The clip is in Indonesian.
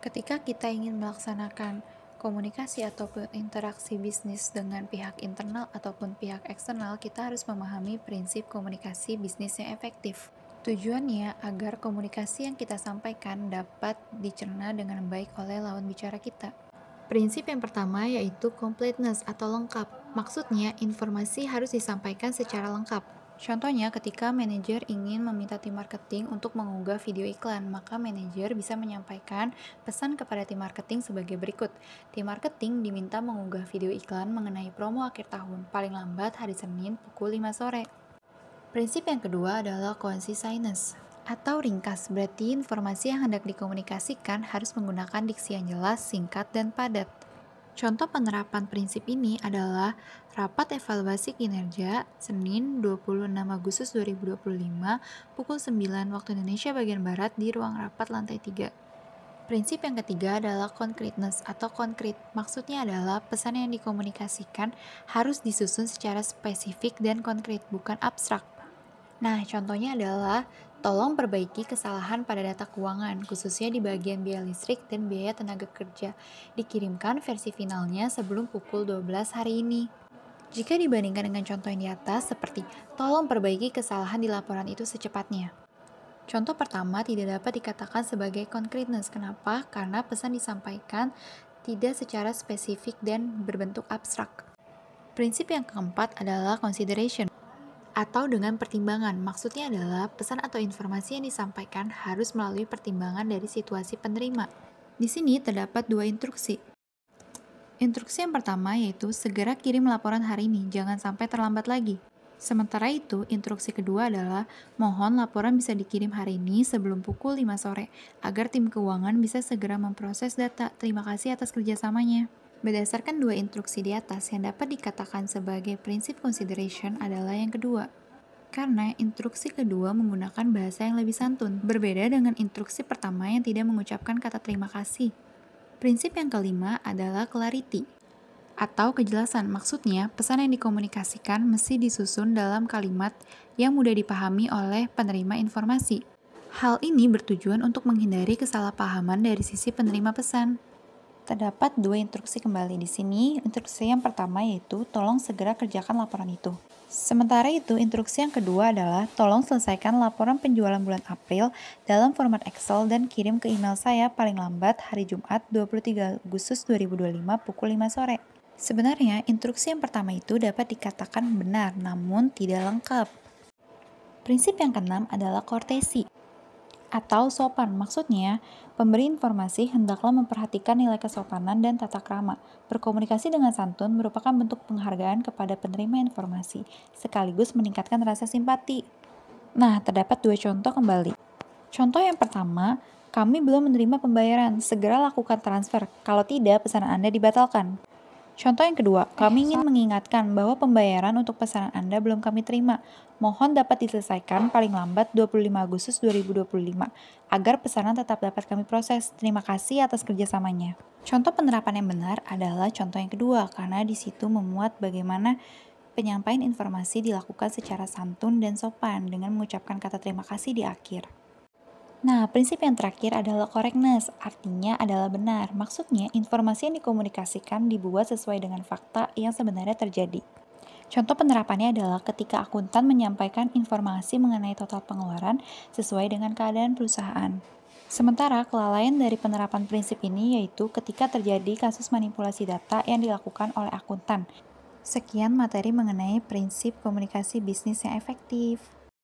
Ketika kita ingin melaksanakan komunikasi ataupun interaksi bisnis dengan pihak internal ataupun pihak eksternal, kita harus memahami prinsip komunikasi bisnis yang efektif. Tujuannya agar komunikasi yang kita sampaikan dapat dicerna dengan baik oleh lawan bicara kita. Prinsip yang pertama yaitu completeness atau lengkap. Maksudnya, informasi harus disampaikan secara lengkap. Contohnya, ketika manajer ingin meminta tim marketing untuk mengunggah video iklan, maka manajer bisa menyampaikan pesan kepada tim marketing sebagai berikut. Tim marketing diminta mengunggah video iklan mengenai promo akhir tahun, paling lambat hari Senin pukul 5 sore. Prinsip yang kedua adalah conciseness atau ringkas, berarti informasi yang hendak dikomunikasikan harus menggunakan diksi yang jelas, singkat, dan padat. Contoh penerapan prinsip ini adalah rapat evaluasi kinerja Senin 26 Agustus 2025 pukul 9 waktu Indonesia bagian Barat di ruang rapat lantai 3. Prinsip yang ketiga adalah concreteness atau konkret. Maksudnya adalah pesan yang dikomunikasikan harus disusun secara spesifik dan konkret, bukan abstrak. Nah, contohnya adalah tolong perbaiki kesalahan pada data keuangan, khususnya di bagian biaya listrik dan biaya tenaga kerja. Dikirimkan versi finalnya sebelum pukul 12 hari ini. Jika dibandingkan dengan contoh yang di atas, seperti tolong perbaiki kesalahan di laporan itu secepatnya. Contoh pertama tidak dapat dikatakan sebagai concreteness. Kenapa? Karena pesan disampaikan tidak secara spesifik dan berbentuk abstrak. Prinsip yang keempat adalah consideration atau dengan pertimbangan. Maksudnya adalah pesan atau informasi yang disampaikan harus melalui pertimbangan dari situasi penerima. Di sini terdapat dua instruksi. Instruksi yang pertama yaitu segera kirim laporan hari ini, jangan sampai terlambat lagi. Sementara itu, instruksi kedua adalah mohon laporan bisa dikirim hari ini sebelum pukul 5 sore, agar tim keuangan bisa segera memproses data. Terima kasih atas kerjasamanya. Berdasarkan dua instruksi di atas, yang dapat dikatakan sebagai prinsip consideration adalah yang kedua. Karena instruksi kedua menggunakan bahasa yang lebih santun, berbeda dengan instruksi pertama yang tidak mengucapkan kata terima kasih. Prinsip yang kelima adalah clarity atau kejelasan. Maksudnya, pesan yang dikomunikasikan mesti disusun dalam kalimat yang mudah dipahami oleh penerima informasi. Hal ini bertujuan untuk menghindari kesalahpahaman dari sisi penerima pesan. Terdapat dua instruksi kembali di sini. Instruksi yang pertama yaitu tolong segera kerjakan laporan itu. Sementara itu, instruksi yang kedua adalah tolong selesaikan laporan penjualan bulan April dalam format Excel dan kirim ke email saya paling lambat hari Jumat 23 Agustus 2025 pukul 5 sore. Sebenarnya, instruksi yang pertama itu dapat dikatakan benar, namun tidak lengkap. Prinsip yang keenam adalah courtesy atau sopan. Maksudnya, pemberi informasi hendaklah memperhatikan nilai kesopanan dan tata krama. Berkomunikasi dengan santun merupakan bentuk penghargaan kepada penerima informasi, sekaligus meningkatkan rasa simpati. Nah, terdapat dua contoh kembali. Contoh yang pertama, kami belum menerima pembayaran, segera lakukan transfer. Kalau tidak, pesanan Anda dibatalkan. Contoh yang kedua, kami ingin mengingatkan bahwa pembayaran untuk pesanan Anda belum kami terima. Mohon dapat diselesaikan paling lambat 25 Agustus 2025, agar pesanan tetap dapat kami proses. Terima kasih atas kerjasamanya. Contoh penerapan yang benar adalah contoh yang kedua, karena di situ memuat bagaimana penyampaian informasi dilakukan secara santun dan sopan dengan mengucapkan kata terima kasih di akhir. Nah, prinsip yang terakhir adalah correctness, artinya adalah benar. Maksudnya, informasi yang dikomunikasikan dibuat sesuai dengan fakta yang sebenarnya terjadi. Contoh penerapannya adalah ketika akuntan menyampaikan informasi mengenai total pengeluaran sesuai dengan keadaan perusahaan. Sementara kelalaian dari penerapan prinsip ini yaitu ketika terjadi kasus manipulasi data yang dilakukan oleh akuntan. Sekian materi mengenai prinsip komunikasi bisnis yang efektif.